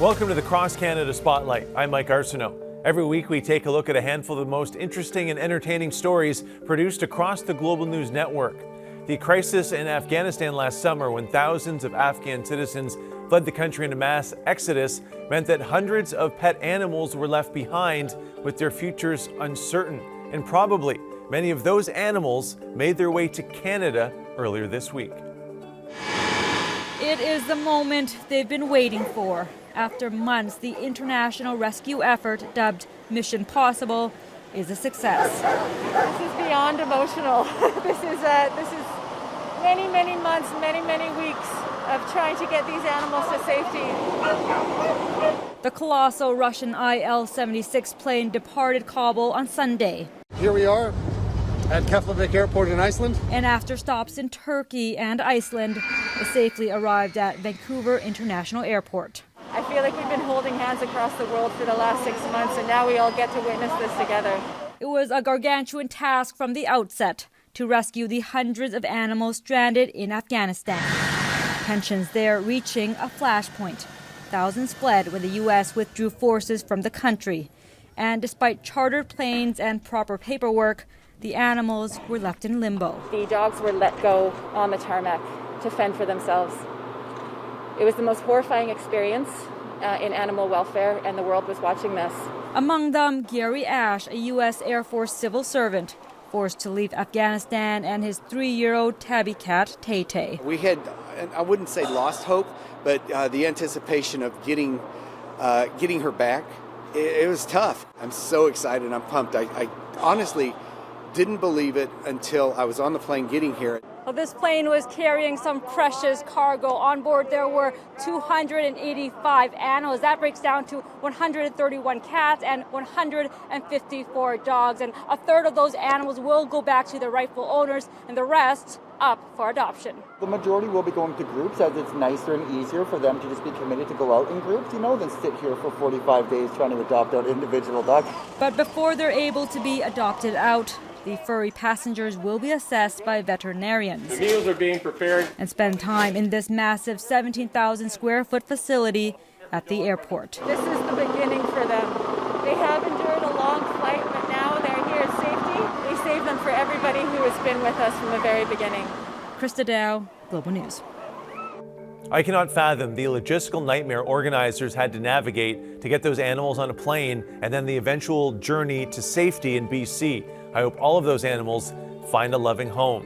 Welcome to the Cross Canada Spotlight. I'm Mike Arsenault. Every week we take a look at a handful of the most interesting and entertaining stories produced across the Global News Network. The crisis in Afghanistan last summer, when thousands of Afghan citizens fled the country in a mass exodus, meant that hundreds of pet animals were left behind with their futures uncertain. And probably many of those animals made their way to Canada earlier this week. It is the moment they've been waiting for. After months, the international rescue effort, dubbed Mission Possible, is a success. This is beyond emotional. This is many months, many weeks of trying to get these animals to safety. The colossal Russian Il-76 plane departed Kabul on Sunday. Here we are at Keflavik Airport in Iceland. And after stops in Turkey and Iceland, it safely arrived at Vancouver International Airport. I feel like we've been holding hands across the world for the last 6 months, and now we all get to witness this together. It was a gargantuan task from the outset to rescue the hundreds of animals stranded in Afghanistan. Tensions there reaching a flashpoint. Thousands fled when the U.S. withdrew forces from the country. And despite chartered planes and proper paperwork, the animals were left in limbo. The dogs were let go on the tarmac to fend for themselves. It was the most horrifying experience in animal welfare, and the world was watching this. Among them, Gary Ash, a U.S. Air Force civil servant, forced to leave Afghanistan, and his 3-year-old tabby cat, Tay-Tay. We had, I wouldn't say lost hope, but the anticipation of getting her back, it was tough. I'm so excited. I'm pumped. I honestly didn't believe it until I was on the plane getting here. Well, this plane was carrying some precious cargo. On board there were 285 animals. That breaks down to 131 cats and 154 dogs. And a third of those animals will go back to their rightful owners, and the rest up for adoption. The majority will be going to groups, as it's nicer and easier for them to just be committed to go out in groups, than sit here for 45 days trying to adopt out individual dogs. But before they're able to be adopted out, the furry passengers will be assessed by veterinarians. The meals are being prepared. And spend time in this massive 17,000 square foot facility at the airport. This is the beginning for them. They have endured a long flight, but now they're here in safety. We save them for everybody who has been with us from the very beginning. Krista Dow, Global News. I cannot fathom the logistical nightmare organizers had to navigate to get those animals on a plane and then the eventual journey to safety in BC. I hope all of those animals find a loving home.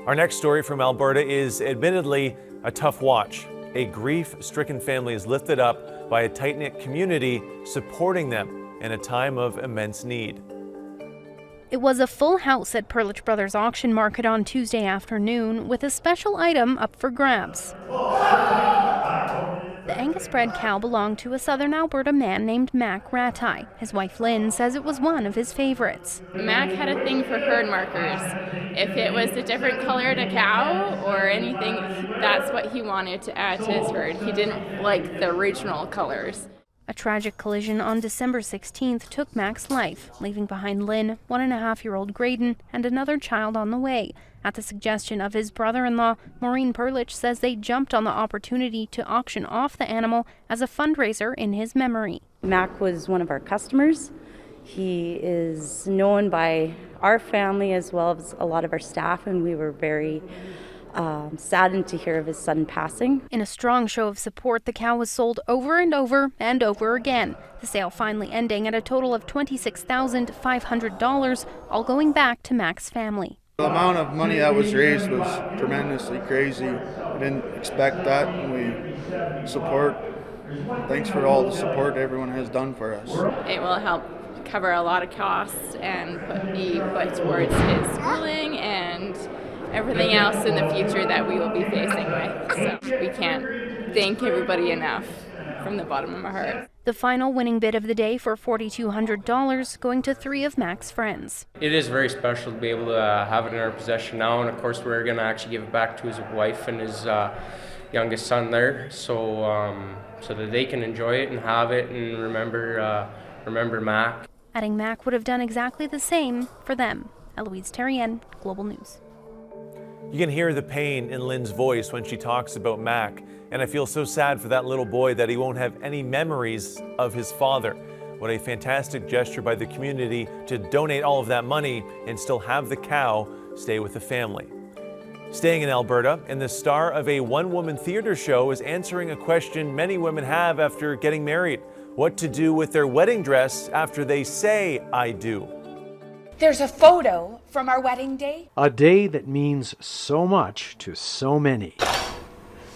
Our next story from Alberta is admittedly a tough watch. A grief-stricken family is lifted up by a tight-knit community supporting them in a time of immense need. It was a full house at Perlich Brothers Auction Market on Tuesday afternoon with a special item up for grabs. The Angus bred cow belonged to a southern Alberta man named Mac Ratai. His wife Lynn says it was one of his favorites. Mac had a thing for herd markers. If it was a different color to cow or anything, that's what he wanted to add to his herd. He didn't like the original colors. A tragic collision on December 16th took Mac's life, leaving behind Lynn, 1.5-year-old Graydon, and another child on the way. At the suggestion of his brother-in-law, Maureen Perlich says they jumped on the opportunity to auction off the animal as a fundraiser in his memory. Mac was one of our customers. He is known by our family as well as a lot of our staff, and we were very saddened to hear of his sudden passing. In a strong show of support, the cow was sold over and over and over again. The sale finally ending at a total of $26,500, all going back to Mac's family. The amount of money that was raised was tremendously crazy. I didn't expect that. Thanks for all the support everyone has done for us. It will help cover a lot of costs and be put towards his schooling and everything else in the future that we will be facing with. So we can't thank everybody enough from the bottom of my heart. The final winning bid of the day for $4,200 going to 3 of Mac's friends. It is very special to be able to have it in our possession now, and of course we're going to actually give it back to his wife and his youngest son there, so that they can enjoy it and have it and remember Mac. Adding Mac would have done exactly the same for them. Eloise Terrien, Global News. You can hear the pain in Lynn's voice when she talks about Mac, and I feel so sad for that little boy that he won't have any memories of his father. What a fantastic gesture by the community to donate all of that money and still have the cow stay with the family. Staying in Alberta, and the star of a one-woman theater show is answering a question many women have after getting married: what to do with their wedding dress after they say, "I do." There's a photo from our wedding day. A day that means so much to so many.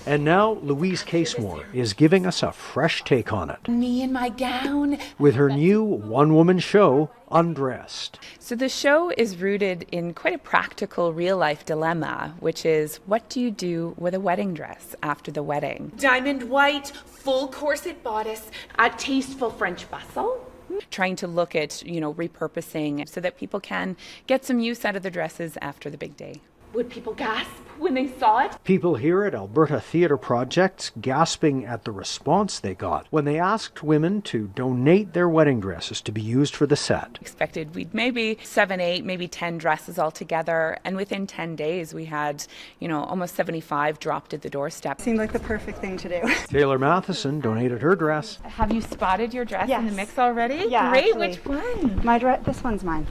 And now Louise Casemore is giving us a fresh take on it. Me in my gown. With her new one-woman show, Undressed. So the show is rooted in quite a practical real-life dilemma, which is, what do you do with a wedding dress after the wedding? Diamond white, full corset bodice, a tasteful French bustle. Trying to look at, repurposing so that people can get some use out of the dresses after the big day. Would people gasp when they saw it? People here at Alberta Theatre Projects gasping at the response they got when they asked women to donate their wedding dresses to be used for the set. Expected we'd maybe 7, 8, maybe 10 dresses all together, and within 10 days we had, almost 75 dropped at the doorstep. Seemed like the perfect thing to do. Taylor Matheson donated her dress. Have you spotted your dress in the mix already? Yeah, Great, actually. Which one? My dress, this one's mine.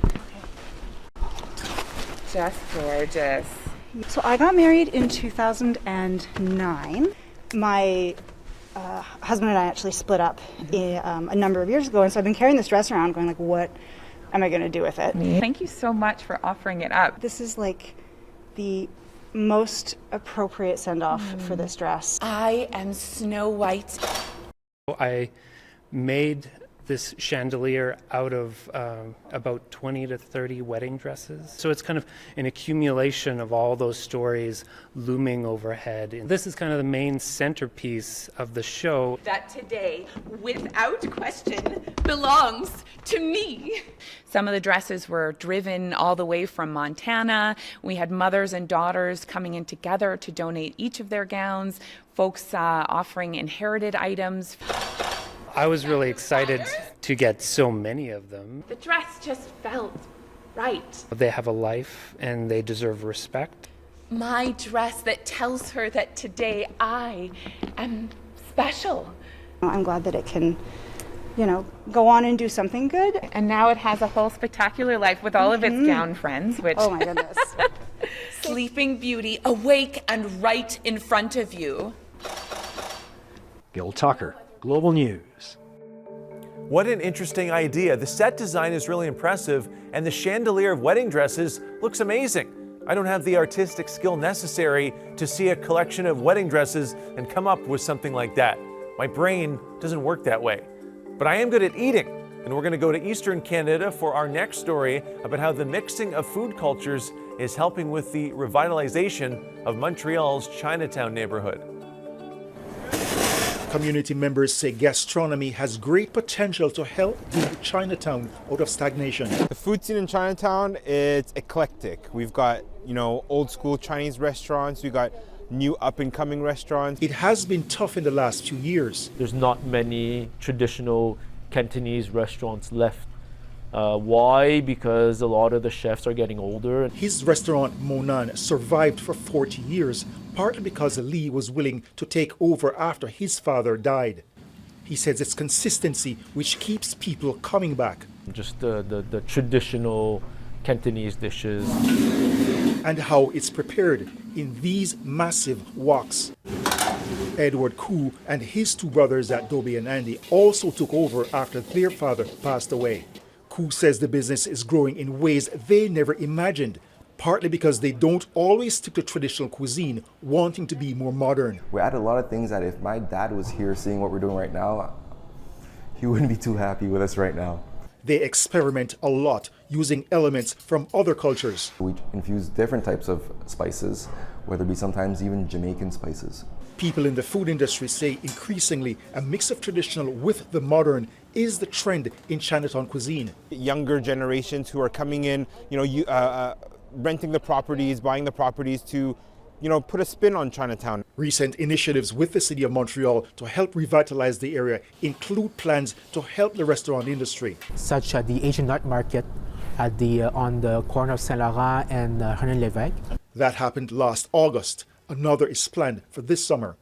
Just gorgeous. So I got married in 2009. My husband and I actually split up a number of years ago, and so I've been carrying this dress around going like, what am I going to do with it? Thank you so much for offering it up. This is like the most appropriate send-off for this dress. I am Snow White. I made this chandelier out of about 20 to 30 wedding dresses. So it's kind of an accumulation of all those stories looming overhead. And this is kind of the main centerpiece of the show. That today, without question, belongs to me. Some of the dresses were driven all the way from Montana. We had mothers and daughters coming in together to donate each of their gowns, folks offering inherited items. I was really excited to get so many of them. The dress just felt right. They have a life and they deserve respect. My dress that tells her that today I am special. I'm glad that it can, go on and do something good. And now it has a whole spectacular life with all of its gown friends, which... Oh my goodness. Sleeping Beauty, awake and right in front of you. Gil Tucker, Global News. What an interesting idea. The set design is really impressive, and the chandelier of wedding dresses looks amazing. I don't have the artistic skill necessary to see a collection of wedding dresses and come up with something like that. My brain doesn't work that way. But I am good at eating, and we're going to go to Eastern Canada for our next story about how the mixing of food cultures is helping with the revitalization of Montreal's Chinatown neighborhood. Community members say gastronomy has great potential to help move Chinatown out of stagnation. The food scene in Chinatown is eclectic. We've got, old school Chinese restaurants. We've got new up-and-coming restaurants. It has been tough in the last few years. There's not many traditional Cantonese restaurants left. Why? Because a lot of the chefs are getting older. His restaurant, Monan, survived for 40 years, partly because Lee was willing to take over after his father died. He says it's consistency which keeps people coming back. Just the traditional Cantonese dishes. And how it's prepared in these massive woks. Edward Koo and his two brothers at Dobie and Andy also took over after their father passed away. Koo says the business is growing in ways they never imagined, partly because they don't always stick to traditional cuisine, wanting to be more modern. We added a lot of things that if my dad was here seeing what we're doing right now, he wouldn't be too happy with us right now. They experiment a lot, using elements from other cultures. We infuse different types of spices, whether it be sometimes even Jamaican spices. People in the food industry say increasingly a mix of traditional with the modern is the trend in Chinatown cuisine. Younger generations who are coming in, renting the properties, buying the properties to, put a spin on Chinatown. Recent initiatives with the City of Montreal to help revitalize the area include plans to help the restaurant industry. Such as the Asian Night Market on the corner of Saint-Laurent and René Lévesque. That happened last August. Another is planned for this summer.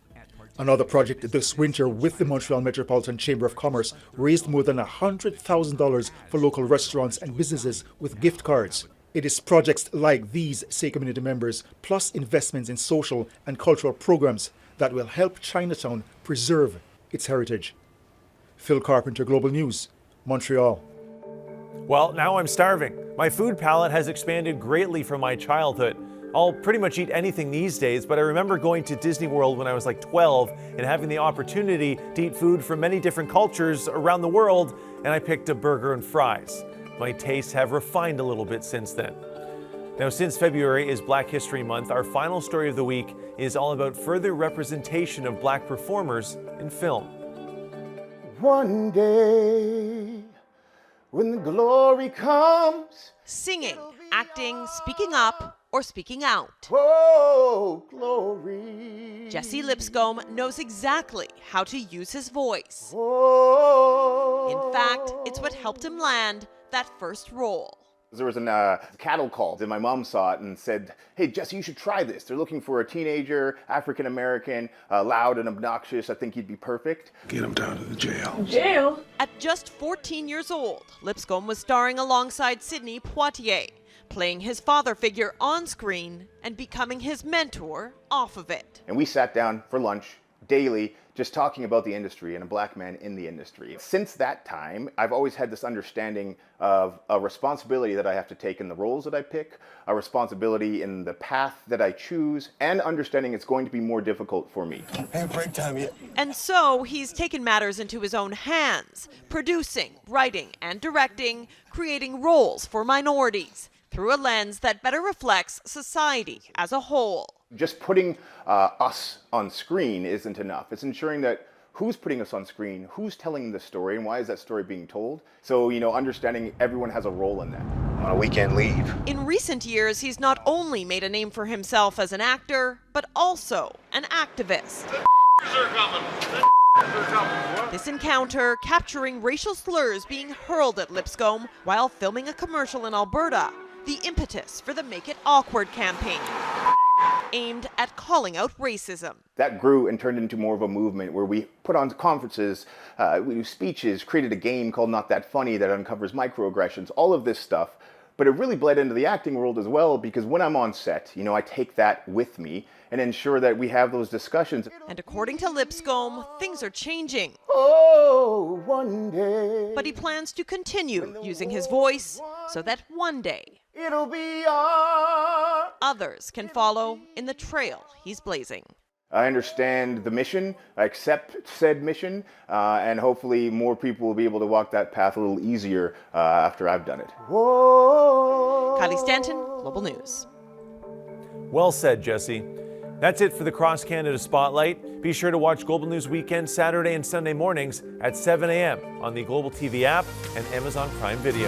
Another project this winter with the Montreal Metropolitan Chamber of Commerce raised more than $100,000 for local restaurants and businesses with gift cards. It is projects like these say community members, plus investments in social and cultural programs that will help Chinatown preserve its heritage. Phil Carpenter, Global News, Montreal. Well, now I'm starving. My food palette has expanded greatly from my childhood. I'll pretty much eat anything these days, but I remember going to Disney World when I was like 12 and having the opportunity to eat food from many different cultures around the world, and I picked a burger and fries. My tastes have refined a little bit since then. Now, since February is Black History Month, our final story of the week is all about further representation of Black performers in film. One day, when the glory comes. Singing, acting, speaking up, or speaking out. Oh, glory. Jesse Lipscomb knows exactly how to use his voice. Oh. In fact, it's what helped him land that first role. There was a cattle call, and my mom saw it and said, "Hey, Jesse, you should try this. They're looking for a teenager, African-American, loud and obnoxious. I think you'd be perfect." Get him down to the jail. Jail? At just 14 years old, Lipscomb was starring alongside Sidney Poitier, playing his father figure on screen and becoming his mentor off of it. And we sat down for lunch daily, just talking about the industry and a Black man in the industry. Since that time, I've always had this understanding of a responsibility that I have to take in the roles that I pick, a responsibility in the path that I choose, and understanding it's going to be more difficult for me. Hey, break time yet? And so he's taken matters into his own hands, producing, writing, and directing, creating roles for minorities through a lens that better reflects society as a whole. Just putting us on screen isn't enough. It's ensuring that who's putting us on screen, who's telling the story, and why is that story being told? So, understanding everyone has a role in that. On a weekend leave. In recent years, he's not only made a name for himself as an actor, but also an activist. This encounter capturing racial slurs being hurled at Lipscomb while filming a commercial in Alberta, the impetus for the Make It Awkward campaign, aimed at calling out racism. That grew and turned into more of a movement where we put on conferences, we do speeches, created a game called Not That Funny that uncovers microaggressions, all of this stuff. But it really bled into the acting world as well, because when I'm on set, I take that with me and ensure that we have those discussions. And according to Lipscomb, things are changing. Oh, one day. But he plans to continue using his voice so that one day it'll be others can follow in the trail he's blazing. I understand the mission, I accept said mission, and hopefully more people will be able to walk that path a little easier after I've done it. Whoa. Kylie Stanton, Global News. Well said, Jesse. That's it for the Cross Canada Spotlight. Be sure to watch Global News Weekend Saturday and Sunday mornings at 7 a.m. on the Global TV app and Amazon Prime Video.